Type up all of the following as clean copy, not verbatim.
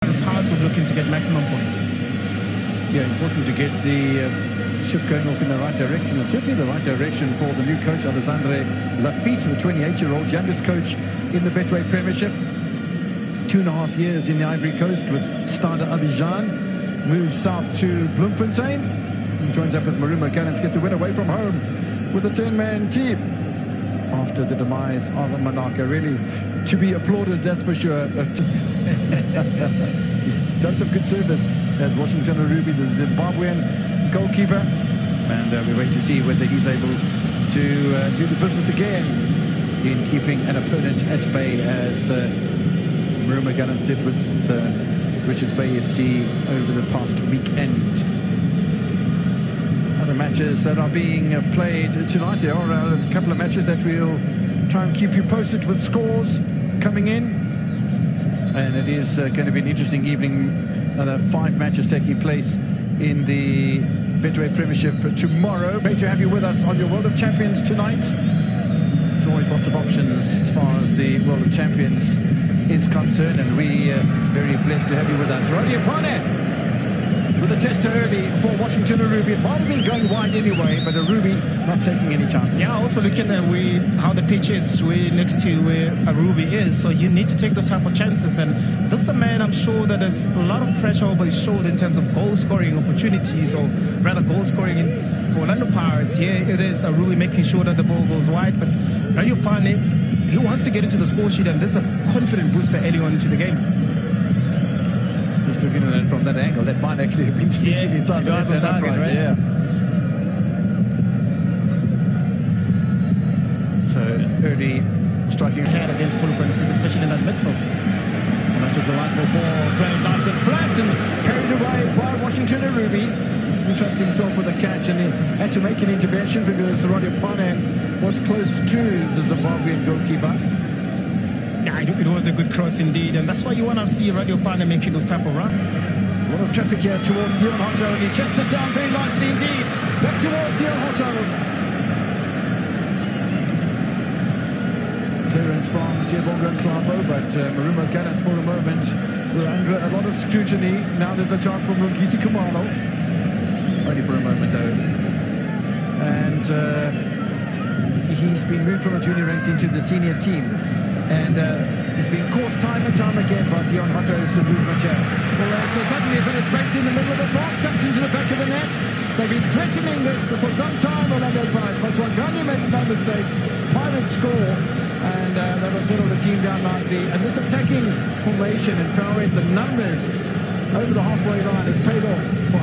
Parts of looking to get maximum points. Yeah, important to get the ship going off in the right direction. It's certainly the right direction for the new coach, Alessandre Lafitte, the 28-year-old youngest coach in the Betway Premiership. 2.5 years in the Ivory Coast with Stade Abidjan. Moves south to Bloemfontein. And joins up with Marumo. Gallants gets a win away from home with a 10-man team. After the demise of Monaco, really to be applauded, that's for sure. He's done some good service as Washington Ruby, the Zimbabwean goalkeeper, and we wait to see whether he's able to do the business again in keeping an opponent at bay, as Marumo Gallants did with Richards Bay FC over the past weekend. Other matches that are being played tonight, there are a couple of matches that we'll try and keep you posted with scores coming in, and it is going to be an interesting evening. Another 5 matches taking place in the Betway Premiership tomorrow. Great to have you with us on your World of Champions tonight. There's always lots of options as far as the World of Champions is concerned, and we are very blessed to have you with us. Radio Pane with a tester early for Washington Ruby. It might have been going wide anyway, but Ruby not taking any chances. Yeah, also looking at how the pitch is, we're next to where Ruby is, so you need to take those type of chances. And this is a man, I'm sure that there's a lot of pressure over his shoulder in terms of goal-scoring opportunities, or rather goal-scoring for Orlando Pirates. Yeah, it is Ruby making sure that the ball goes wide, but Radio Pane, he wants to get into the score sheet, and this is a confident booster early on into the game. Just looking at it from that angle, that might actually have been sneaking inside the left upright, right? Yeah. So early striking ahead against Pulpin, especially in that midfield. And that's a delightful ball, played nice and flat and carried away by Washington Ruby. He trusted himself with a catch, and he had to make an intervention because Radio Pane was close to the Zimbabwean goalkeeper. Yeah, it was a good cross indeed, and that's why you want to see Radio Pane making those type of runs. A lot of traffic here towards Dion Hotto, and he checks it down very nicely indeed. Back towards Dion Hotto. Clearance from Siyabonga and Klabo, but Marumo Gallants for a moment were under a lot of scrutiny. Now there's a chance for Mungisi Kumalo. Only for a moment though. And he's been moved from a junior ranks into the senior team. And he's been caught time and time again by Dion Hotto's movement here. So suddenly a bit of space in the middle of the block, tucked into the back of the net. They've been threatening this for some time, Orlando Pirates. Maswangani makes no mistake. Pirates score, and that'll settle the team down nicely. And this attacking formation and Pirates, the numbers over the halfway line has paid off for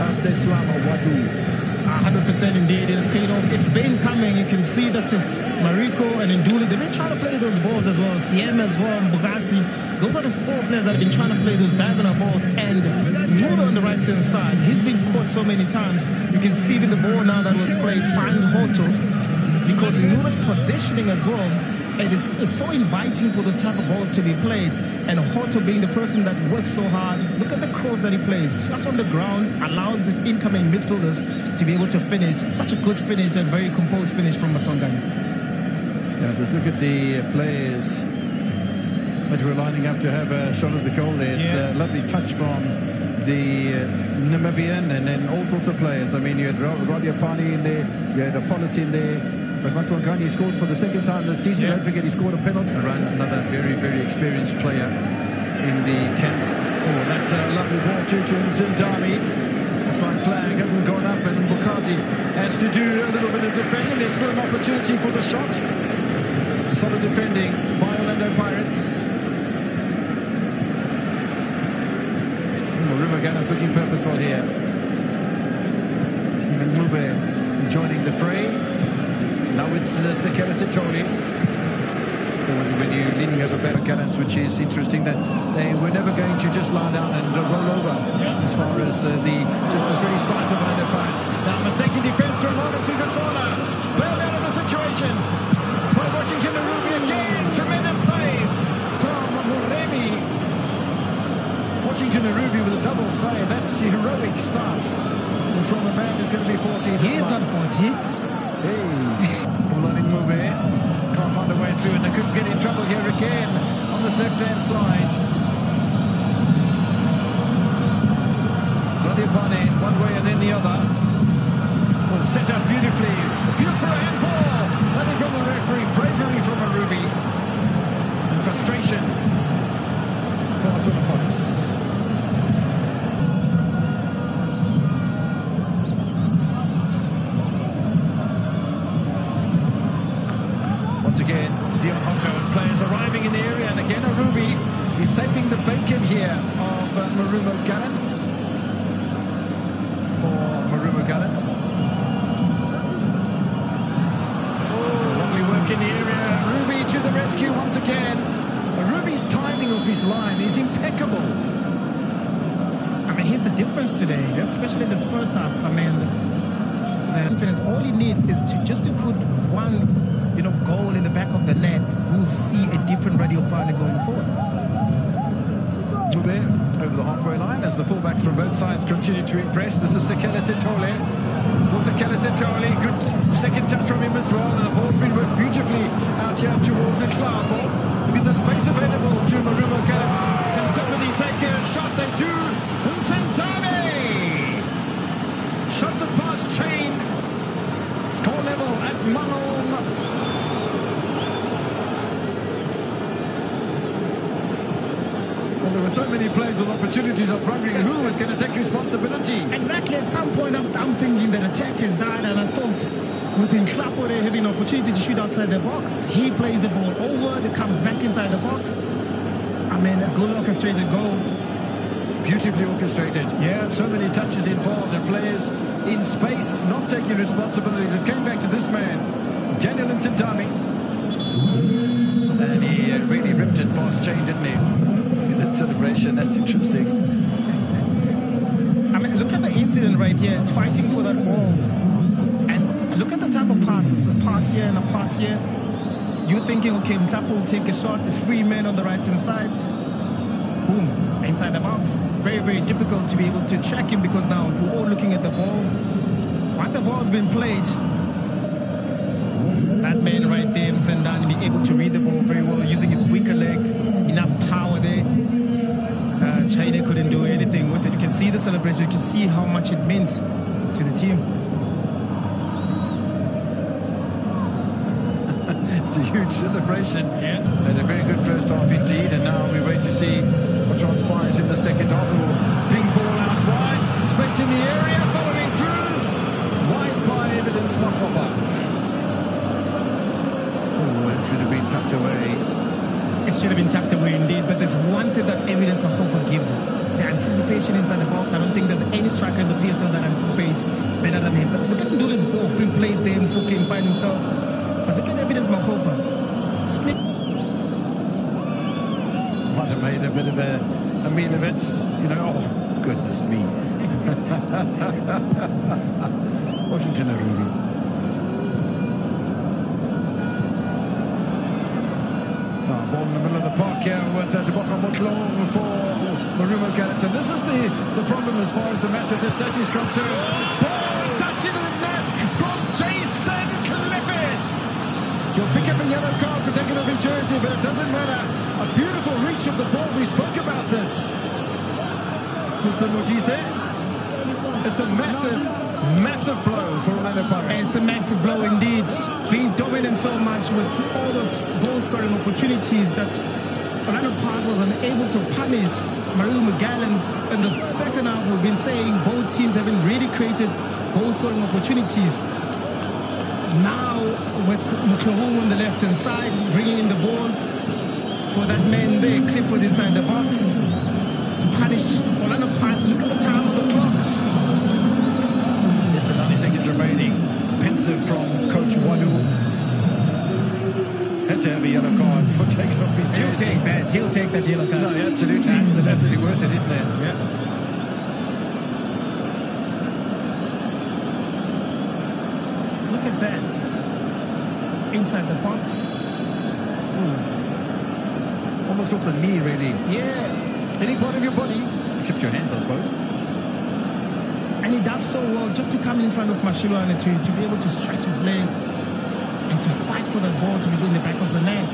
Abdeslam Wadu. 100% indeed, it's paid off. It's been coming. You can see that Mariko and Nduli, they've been trying to play those balls as well. CM as well, Mbugasi. Those are the 4 players that have been trying to play those diagonal balls. And Nuba on the right-hand side, he's been caught so many times. You can see with the ball now that was played, find Hoto, because Nuba's positioning as well, it is so inviting for those type of balls to be played. And Hoto being the person that works so hard, look at the cross that he plays. Just on the ground, allows the incoming midfielders to be able to finish. Such a good finish and very composed finish from Masongani. Yeah, just look at the players that were lining up to have a shot at the goal there. It's a lovely touch from the Namibian, and then all sorts of players. I mean, you had Radio Pane in there, you had a policy in there. But Maswangani scores for the second time this season. Don't forget he scored a penalty. Another very, very experienced player in the camp. Oh, that's a lovely ball to Nzindani. Offside flag hasn't gone up, and Bukazi has to do a little bit of defending. There's still an opportunity for the shot. Solid defending by Orlando Pirates. Marumo Gallants looking purposeful here. Even Mube joining the fray. Now it's Sekela Sitori. When you're leaning over back Gallants, which is interesting, that they were never going to just lie down and roll over as far as the very sight of Orlando Pirates. Now mistaken defense from Robert Sugasola. Bailed out of the situation by Washington Ruby again. Tremendous save from Moremi. Washington Ruby with a double save. That's heroic stuff. And from a man who's going to be 40. He is not 40. Hey. Running move here. Can't find a way through, and they could get in trouble here again on this left-hand side. Pane, one way and then the other. Well, set up beautifully. Beautiful handball. Nothing from the referee. Bravery from Marumo. And frustration for Swinapolis. Once again, it's Dion Otto and players arriving in the area. And again, Marumo is saving the bacon here of Marumo Gallants. For Marumo Gallants. In the area, Ruby to the rescue once again. Ruby's timing of his line is impeccable. I mean, here's the difference today, especially in this first half. I mean, the confidence. All he needs is just to put one, goal in the back of the net. We'll see a different radio partner going forward. Tube over the halfway line as the fullbacks from both sides continue to impress. This is Sekele Setole. Still Sekele Setole. Good second touch from him as well. And the ball's been worked beautifully out here towards the club. With the space available to Marumo Gallant. Can somebody take a shot? They do. Unsentane. Shots it past chain. Score level at Marumo. There were so many players with opportunities. I was wondering who was going to take responsibility. Exactly. At some point, I'm thinking that attack is done, and I thought with Nklapo they having an opportunity to shoot outside the box. He plays the ball over, it comes back inside the box. I mean, a good orchestrated goal. Beautifully orchestrated. Yeah, so many touches involved, and players in space not taking responsibilities. It came back to this man, Daniel Nsentame. And he really ripped it past chain, didn't he? That celebration, that's interesting. I mean, look at the incident right here, fighting for that ball. And look at the type of passes, a pass here and a pass here. You're thinking, okay, Mklapo will take a shot, a free man on the right-hand side. Boom, inside the box. Very, very difficult to be able to track him because now we're all looking at the ball. Once the ball's been played, that man right there, Msendani, be able to read the ball very well, using his weaker leg, enough power there. China couldn't do anything with it. You can see the celebration. You can see how much it means to the team. It's a huge celebration. Yeah. And a very good first half indeed. And now we wait to see what transpires in the second half. Ping ball out wide. Space in the area. Following through. Wide by Evidence Mahopa. Oh, it should have been tucked away. It should have been tucked away indeed, but there's one thing that Evidence Mahopa gives you. The anticipation inside the box. I don't think there's any striker in the PSL that anticipates better than him. But look at Ndule's ball being played there, Mfuke find himself. But look at Evidence Mahopa. Slip. Might have made a bit of a meal of it. Oh, goodness me. Washington Aruru. Ball in the middle of the park here with Teboka Motlong for Marumo Gallants. And this is the problem as far as the match at this stage is concerned. Ball touching the net from Jason Clifford. He'll pick up a yellow card for taking off his jersey, but it doesn't matter. A beautiful reach of the ball. We spoke about this, Mr. Modise. It's a massive blow for Orlando Pirates. It's a massive blow indeed. Being dominant so much with all those goal-scoring opportunities that Orlando Pirates was unable to punish Marumo Gallants. In the second half, we've been saying both teams haven't really created goal-scoring opportunities. Now, with Mklapo on the left-hand side, bringing in the ball for that man there, Clifford inside the box to punish Orlando Pirates. Look at the time of the clock. Just 90 seconds remaining. Pensive from Coach Wadu. Has to have a yellow card for taking off his jersey. He'll take that yellow card. No, absolutely. It's absolutely worth it, isn't it? Yeah. Look at that. Inside the box. Ooh. Almost off the knee, really. Yeah. Any part of your body, except your hands, I suppose. And he does so well just to come in front of Mashiluane to be able to stretch his leg and to fight for the ball to be in the back of the net.